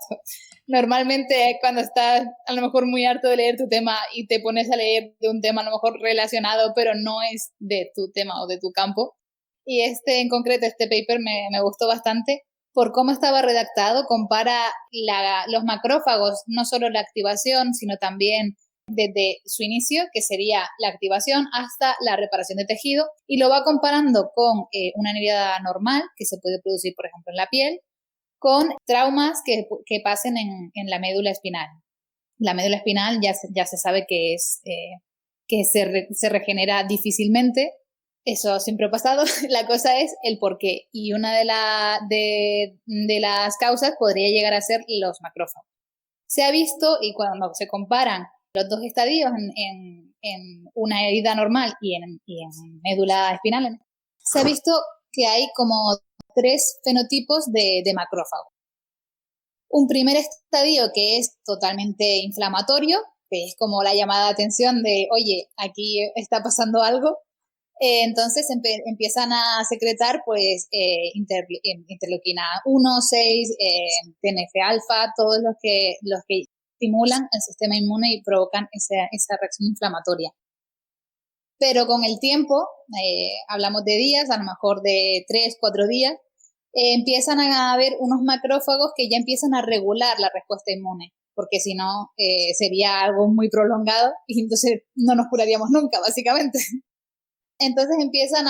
Normalmente cuando estás a lo mejor muy harto de leer tu tema y te pones a leer de un tema a lo mejor relacionado, pero no es de tu tema o de tu campo. Y en concreto, este paper me gustó bastante por cómo estaba redactado, compara los macrófagos, no solo la activación, sino también desde su inicio, que sería la activación, hasta la reparación de tejido, y lo va comparando con una herida normal que se puede producir, por ejemplo, en la piel, con traumas que pasen en la médula espinal. La médula espinal ya se sabe que se regenera difícilmente. Eso siempre ha pasado. La cosa es el por qué. Y una de las causas podría llegar a ser los macrófagos. Se ha visto, y cuando se comparan los dos estadios en una herida normal y en médula espinal, se ha visto que hay como 3 fenotipos de macrófago. Un primer estadio que es totalmente inflamatorio, que es como la llamada de atención de, oye, aquí está pasando algo. Entonces empiezan a secretar pues interleuquina 1, 6, TNF-alfa, todos los que estimulan el sistema inmune y provocan esa reacción inflamatoria. Pero con el tiempo, hablamos de días, a lo mejor de 3, 4 días, empiezan a haber unos macrófagos que ya empiezan a regular la respuesta inmune, porque si no sería algo muy prolongado y entonces no nos curaríamos nunca, básicamente. Entonces empiezan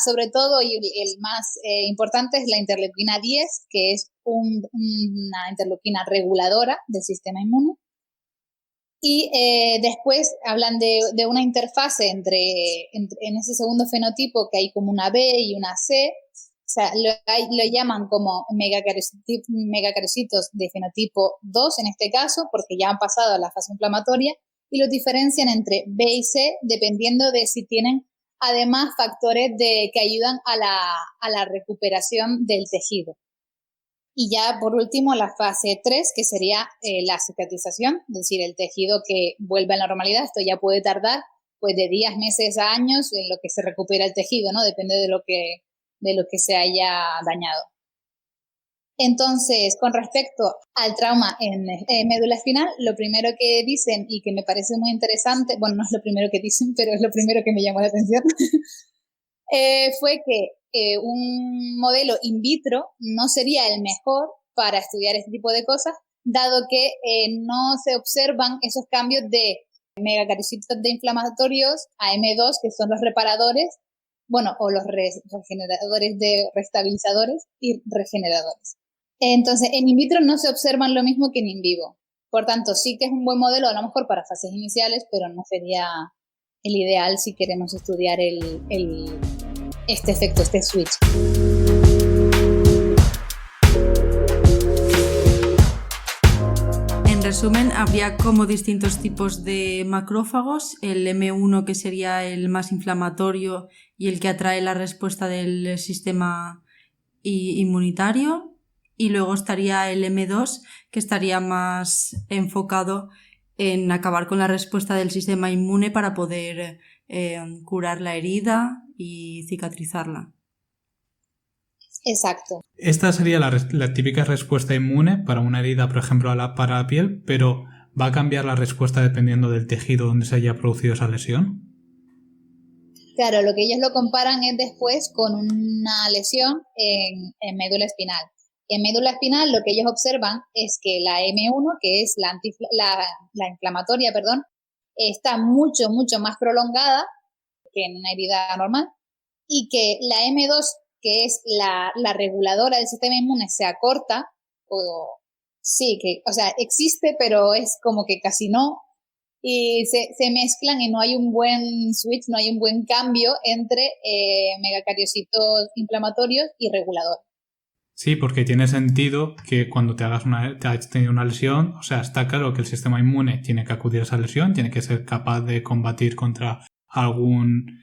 sobre todo, y el más importante es la interleuquina 10, que es una interleuquina reguladora del sistema inmune. Y después hablan de una interfase en ese segundo fenotipo, que hay como una B y una C. O sea, lo llaman como megacaricitos de fenotipo 2 en este caso, porque ya han pasado a la fase inflamatoria, y los diferencian entre B y C dependiendo de si tienen además factores que ayudan a la recuperación del tejido. Y ya por último la fase 3, que sería la cicatrización, es decir, el tejido que vuelve a la normalidad. Esto ya puede tardar pues de días, meses a años en lo que se recupera el tejido, ¿no? Depende de lo que se haya dañado. Entonces, con respecto al trauma en médula espinal, lo primero que dicen, y que me parece muy interesante, bueno, no es lo primero que dicen, pero es lo primero que me llamó la atención, fue que un modelo in vitro no sería el mejor para estudiar este tipo de cosas, dado que no se observan esos cambios de megacaricitos de inflamatorios a M2, que son los reparadores, bueno, o los regeneradores restabilizadores y regeneradores. Entonces, en in vitro no se observan lo mismo que en in vivo. Por tanto, sí que es un buen modelo, a lo mejor para fases iniciales, pero no sería el ideal si queremos estudiar este efecto, este switch. En resumen, habría como distintos tipos de macrófagos, el M1 que sería el más inflamatorio y el que atrae la respuesta del sistema inmunitario, y luego estaría el M2 que estaría más enfocado en acabar con la respuesta del sistema inmune para poder curar la herida y cicatrizarla. Exacto. Esta sería la típica respuesta inmune para una herida, por ejemplo, para la piel, pero ¿va a cambiar la respuesta dependiendo del tejido donde se haya producido esa lesión? Claro, lo que ellos lo comparan es después con una lesión en médula espinal. En médula espinal lo que ellos observan es que la M1, que es la inflamatoria, está mucho, mucho más prolongada que en una herida normal, y que la M2, que es la reguladora del sistema inmune, se acorta, o sea, existe, pero es como que casi no, y se mezclan y no hay un buen switch, no hay un buen cambio entre megacariocitos inflamatorios y reguladores. Sí, porque tiene sentido que cuando te hayas tenido una lesión, o sea, está claro que el sistema inmune tiene que acudir a esa lesión, tiene que ser capaz de combatir contra algún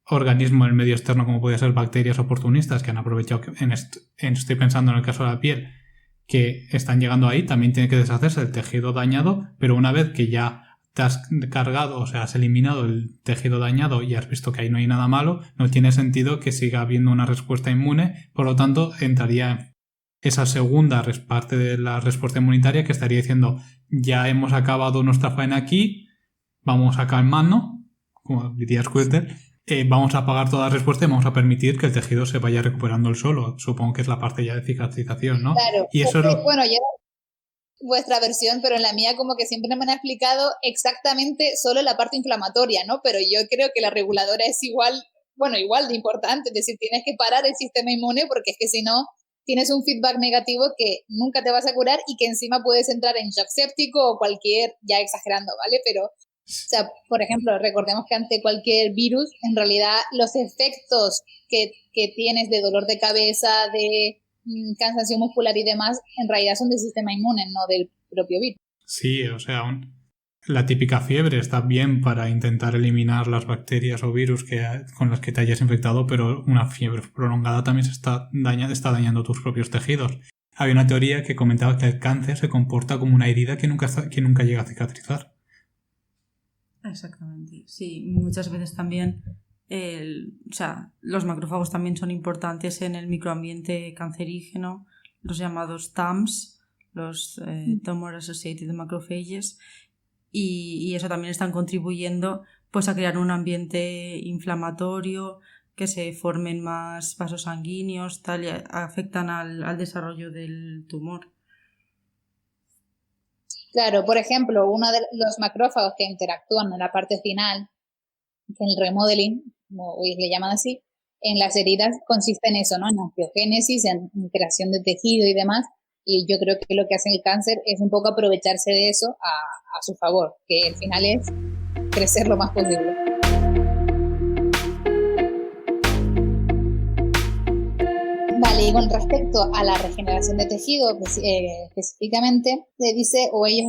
organismo en el medio externo, como puede ser bacterias oportunistas que han aprovechado, estoy pensando en el caso de la piel, que están llegando ahí. También tiene que deshacerse del tejido dañado, pero una vez que ya te has cargado, o sea, has eliminado el tejido dañado y has visto que ahí no hay nada malo, no tiene sentido que siga habiendo una respuesta inmune, por lo tanto entraría esa segunda parte de la respuesta inmunitaria que estaría diciendo ya hemos acabado nuestra faena aquí, vamos a calmarnos, como diría Squirtle, vamos a apagar toda la respuesta y vamos a permitir que el tejido se vaya recuperando el solo. Supongo que es la parte ya de cicatrización, ¿no? Claro, Y eso es lo... bueno, yo vuestra versión, pero en la mía como que siempre me han explicado exactamente solo la parte inflamatoria, ¿no? Pero yo creo que la reguladora es igual de importante, es decir, tienes que parar el sistema inmune porque es que si no tienes un feedback negativo que nunca te vas a curar y que encima puedes entrar en shock séptico o cualquier, ya exagerando, ¿vale? Pero, o sea, por ejemplo, recordemos que ante cualquier virus, en realidad los efectos que tienes de dolor de cabeza, de cansancio muscular y demás, en realidad son del sistema inmune, no del propio virus. Sí, o sea, la típica fiebre está bien para intentar eliminar las bacterias o virus con las que te hayas infectado, pero una fiebre prolongada también está dañando tus propios tejidos. Había una teoría que comentaba que el cáncer se comporta como una herida que nunca llega a cicatrizar. Exactamente, sí, muchas veces también los macrófagos también son importantes en el microambiente cancerígeno, los llamados TAMs, los Tumor Associated Macrophages, y eso también están contribuyendo pues a crear un ambiente inflamatorio, que se formen más vasos sanguíneos, tal, y afectan al desarrollo del tumor. Claro, por ejemplo, uno de los macrófagos que interactúan en la parte final, que el remodeling, como hoy le llaman así, en las heridas consiste en eso, ¿no? En angiogénesis, en creación de tejido y demás. Y yo creo que lo que hace el cáncer es un poco aprovecharse de eso a su favor, que al final es crecer lo más posible. Vale, y con respecto a la regeneración de tejido, pues, específicamente, ellos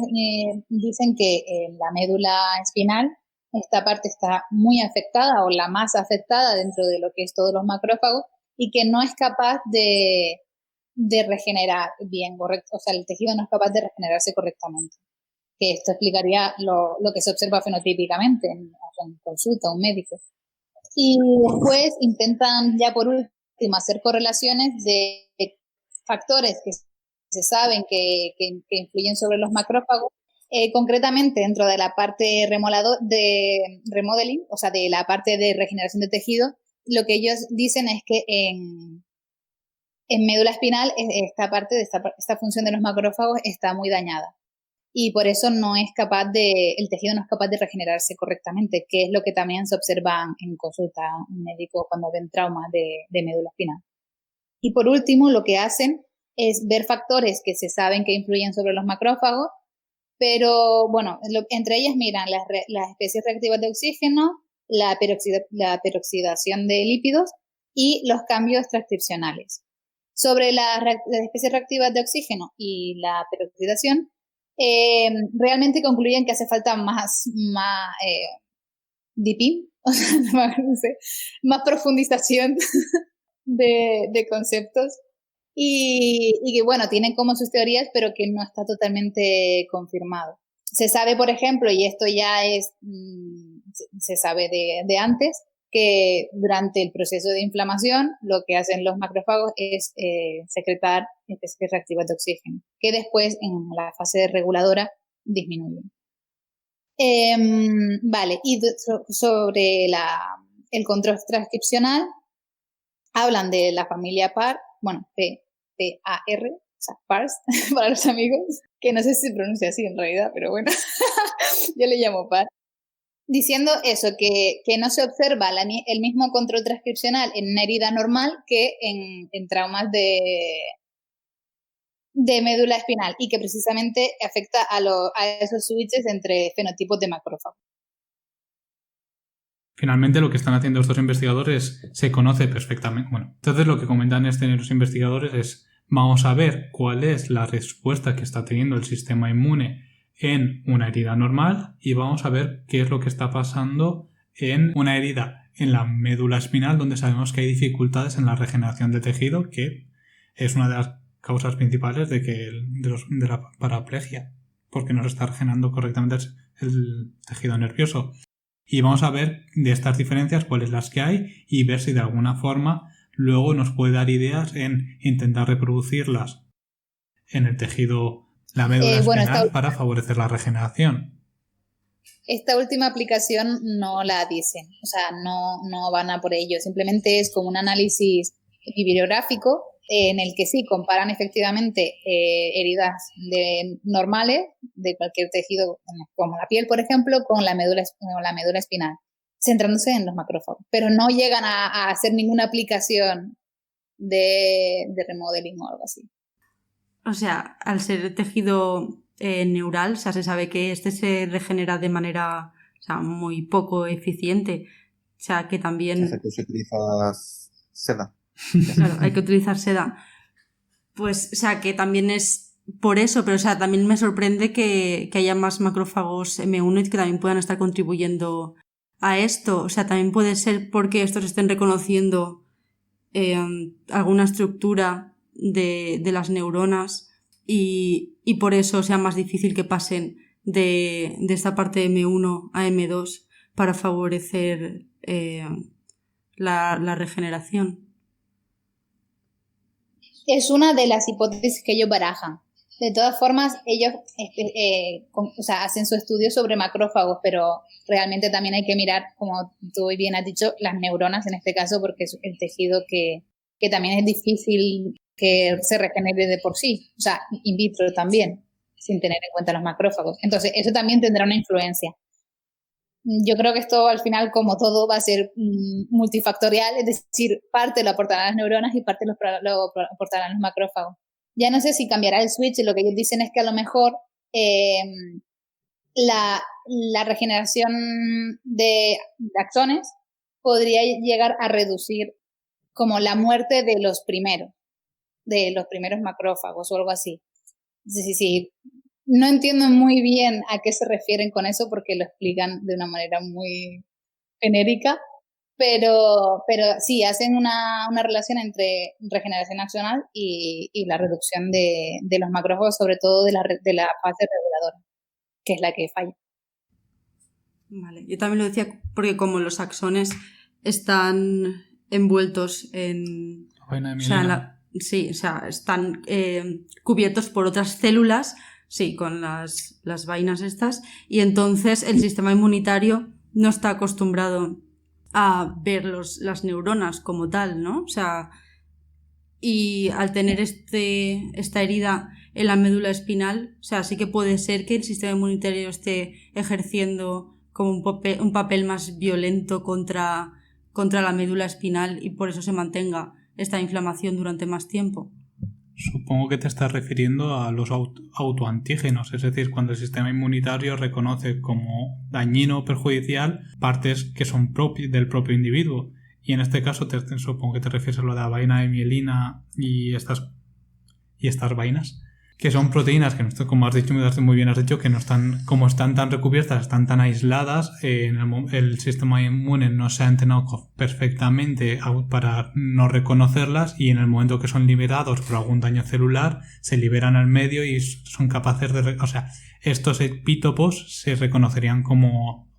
dicen que en la médula espinal esta parte está muy afectada o la más afectada dentro de lo que es todos los macrófagos y que no es capaz de regenerar bien, correcto, o sea, el tejido no es capaz de regenerarse correctamente. Que esto explicaría lo que se observa fenotípicamente en consulta a un médico. Y después intentan ya por último hacer correlaciones de factores que se saben que influyen sobre los macrófagos. Concretamente dentro de la parte de remodeling, o sea, de la parte de regeneración de tejido, lo que ellos dicen es que en médula espinal esta función de los macrófagos está muy dañada y por eso el tejido no es capaz de regenerarse correctamente, que es lo que también se observa en consulta a un médico cuando ven traumas de médula espinal. Y por último, lo que hacen es ver factores que se saben que influyen sobre los macrófagos, pero bueno, entre ellas miran las especies reactivas de oxígeno, la peroxidación de lípidos y los cambios transcripcionales. Sobre las especies reactivas de oxígeno y la peroxidación, realmente concluyen que hace falta más deeping, o sea, no sé, más profundización de conceptos y que bueno, tienen como sus teorías, pero que no está totalmente confirmado. Se sabe, por ejemplo, y esto ya se sabe de antes, que durante el proceso de inflamación lo que hacen los macrófagos es secretar especies reactivas de oxígeno, que después en la fase reguladora disminuyen. Vale, y sobre el control transcripcional hablan de la familia PAR, bueno, PAR, o sea, PARS para los amigos, que no sé si se pronuncia así en realidad, pero bueno, yo le llamo PAR. Diciendo eso, que no se observa el mismo control transcripcional en una herida normal que en traumas de médula espinal y que precisamente afecta a esos switches entre fenotipos de macrófagos. Finalmente lo que están haciendo estos investigadores se conoce perfectamente. Bueno, entonces lo que comentan los investigadores es vamos a ver cuál es la respuesta que está teniendo el sistema inmune en una herida normal y vamos a ver qué es lo que está pasando en una herida en la médula espinal donde sabemos que hay dificultades en la regeneración de tejido, que es una de las causas principales de la paraplegia, porque no se está regenerando correctamente el tejido nervioso. Y vamos a ver de estas diferencias cuáles las que hay y ver si de alguna forma luego nos puede dar ideas en intentar reproducirlas en el tejido, la médula espinal, para favorecer la regeneración. Esta última aplicación no la dicen, o sea, no van a por ello, simplemente es como un análisis bibliográfico en el que sí comparan efectivamente heridas normales de cualquier tejido, como la piel, por ejemplo, con la médula espinal, centrándose en los macrófagos, pero no llegan a hacer ninguna aplicación de remodeling o algo así. O sea, al ser tejido neural, o sea, se sabe que este se regenera de manera, o sea, muy poco eficiente. O sea, que también... Se utiliza seda. Claro, hay que utilizar seda. Pues, o sea, que también es por eso, pero, o sea, también me sorprende que haya más macrófagos M1 y que también puedan estar contribuyendo a esto. O sea, también puede ser porque estos estén reconociendo alguna estructura de las neuronas y por eso sea más difícil que pasen de esta parte de M1 a M2 para favorecer la regeneración. Es una de las hipótesis que ellos barajan. De todas formas, ellos hacen su estudio sobre macrófagos, pero realmente también hay que mirar, como tú bien has dicho, las neuronas en este caso, porque es el tejido que también es difícil que se regenere de por sí, o sea, in vitro también, sin tener en cuenta los macrófagos. Entonces, eso también tendrá una influencia. Yo creo que esto al final, como todo, va a ser multifactorial, es decir, parte lo aportarán las neuronas y parte lo aportarán los macrófagos. Ya no sé si cambiará el switch, y lo que ellos dicen es que a lo mejor la regeneración de axones podría llegar a reducir como la muerte de los primeros macrófagos o algo así. Sí. No entiendo muy bien a qué se refieren con eso porque lo explican de una manera muy genérica, pero sí, hacen una relación entre regeneración axonal y la reducción de los macrófagos, sobre todo de la fase reguladora, que es la que falla. Vale, yo también lo decía porque como los axones están envueltos en... Vaina de mielina. Están cubiertos por otras células, sí, con las vainas estas, y entonces el sistema inmunitario no está acostumbrado a ver las neuronas como tal, ¿no? O sea, y al tener esta herida en la médula espinal, o sea, sí que puede ser que el sistema inmunitario esté ejerciendo como un papel más violento contra la médula espinal y por eso se mantenga esta inflamación durante más tiempo. Supongo que te estás refiriendo a los autoantígenos, es decir, cuando el sistema inmunitario reconoce como dañino o perjudicial partes que son del propio individuo. Y en este caso supongo que te refieres a lo de la vaina de mielina y estas vainas, que son proteínas que, como has dicho muy bien, has dicho que no están, como están tan recubiertas, están tan aisladas, el sistema inmune no se ha entrenado perfectamente para no reconocerlas y en el momento que son liberados por algún daño celular, se liberan al medio y son capaces de... O sea, estos epítopos se reconocerían como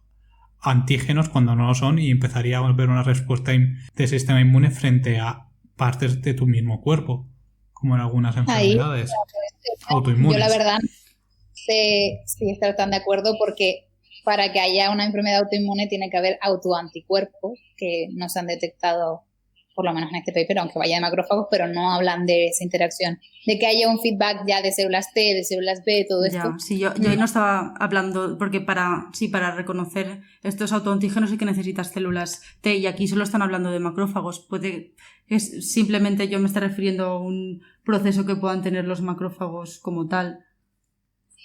antígenos cuando no lo son y empezaría a haber una respuesta del sistema inmune frente a partes de tu mismo cuerpo, como en algunas enfermedades autoinmunes. Yo la verdad sí estar tan de acuerdo porque para que haya una enfermedad autoinmune tiene que haber autoanticuerpos que no se han detectado, por lo menos en este paper, aunque vaya de macrófagos, pero no hablan de esa interacción, de que haya un feedback ya de células T, de células B, todo esto. Sí, yo ahí no estaba hablando, porque para reconocer estos autoantígenos sí que necesitas células T, y aquí solo están hablando de macrófagos. Puede que simplemente yo me esté refiriendo a un proceso que puedan tener los macrófagos como tal.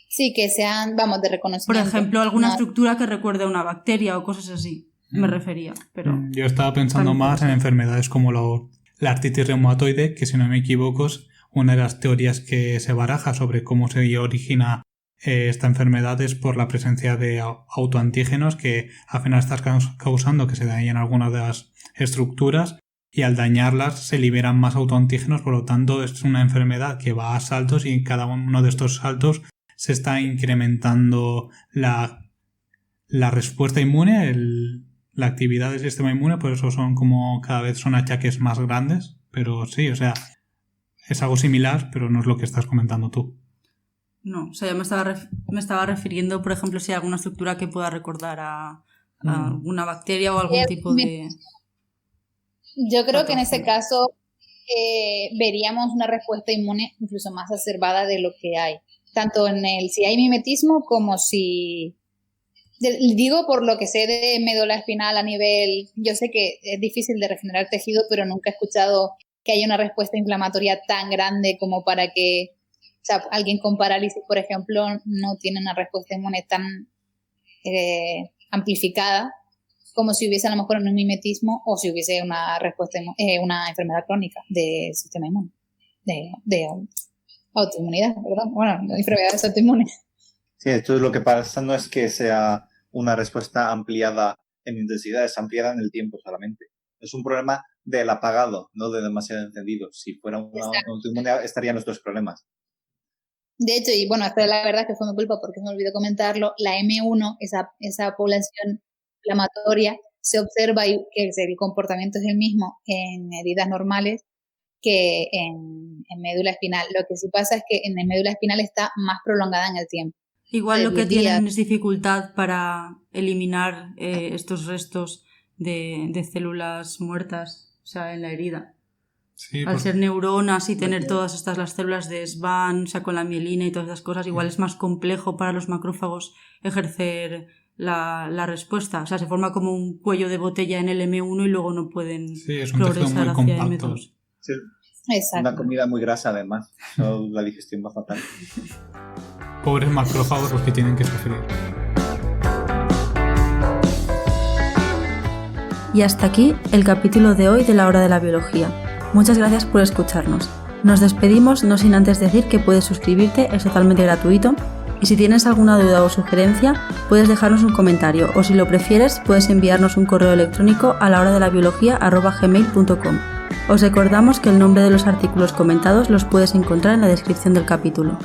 Sí, que sean, de reconocimiento. Por ejemplo, alguna estructura que recuerde a una bacteria o cosas así. Me refería, pero... Yo estaba pensando más en enfermedades como la artritis reumatoide, que si no me equivoco es una de las teorías que se baraja sobre cómo se origina esta enfermedad es por la presencia de autoantígenos que al final están causando que se dañen algunas de las estructuras y al dañarlas se liberan más autoantígenos, por lo tanto es una enfermedad que va a saltos y en cada uno de estos saltos se está incrementando la respuesta inmune, la actividad del sistema inmune, por eso son como cada vez son achaques más grandes, pero sí, o sea, es algo similar, pero no es lo que estás comentando tú. No, o sea, yo me estaba refiriendo, por ejemplo, si hay alguna estructura que pueda recordar a alguna bacteria o algún tipo de... Yo creo que en ese caso veríamos una respuesta inmune incluso más exacerbada de lo que hay, tanto en si hay mimetismo como si... Digo por lo que sé de médula espinal a nivel... Yo sé que es difícil de regenerar tejido, pero nunca he escuchado que haya una respuesta inflamatoria tan grande como para que... O sea, alguien con parálisis, por ejemplo, no tiene una respuesta inmune tan amplificada como si hubiese a lo mejor un mimetismo o si hubiese una respuesta, una enfermedad crónica del sistema inmune, de autoinmunidad, perdón, bueno, enfermedades autoinmunes. Sí, esto es lo que pasa, no es que sea una respuesta ampliada en intensidad, es ampliada en el tiempo solamente. Es un problema del apagado, no de demasiado encendido. Si fuera una autoinmunidad estarían los dos problemas. De hecho, y bueno, esta es la verdad que fue mi culpa porque se me olvidó comentarlo, la M1, esa población inflamatoria, se observa que el comportamiento es el mismo en heridas normales que en médula espinal. Lo que sí pasa es que en médula espinal está más prolongada en el tiempo. Igual lo que tienen es dificultad para eliminar estos restos de células muertas, o sea, en la herida. Sí, al ser neuronas y tener todas estas las células de Schwann, o sea, con la mielina y todas esas cosas, igual es más complejo para los macrófagos ejercer la respuesta. O sea, se forma como un cuello de botella en el M1 y luego no pueden progresar hacia M2. Sí. Exacto. Una comida muy grasa además, la digestión va fatal. Pobres macrófagos los que tienen que sufrir. Y hasta aquí el capítulo de hoy de la Hora de la Biología. Muchas gracias por escucharnos. Nos despedimos no sin antes decir que puedes suscribirte, es totalmente gratuito, y si tienes alguna duda o sugerencia puedes dejarnos un comentario o si lo prefieres puedes enviarnos un correo electrónico a lahoradelabiología@gmail.com. Os recordamos que el nombre de los artículos comentados los puedes encontrar en la descripción del capítulo.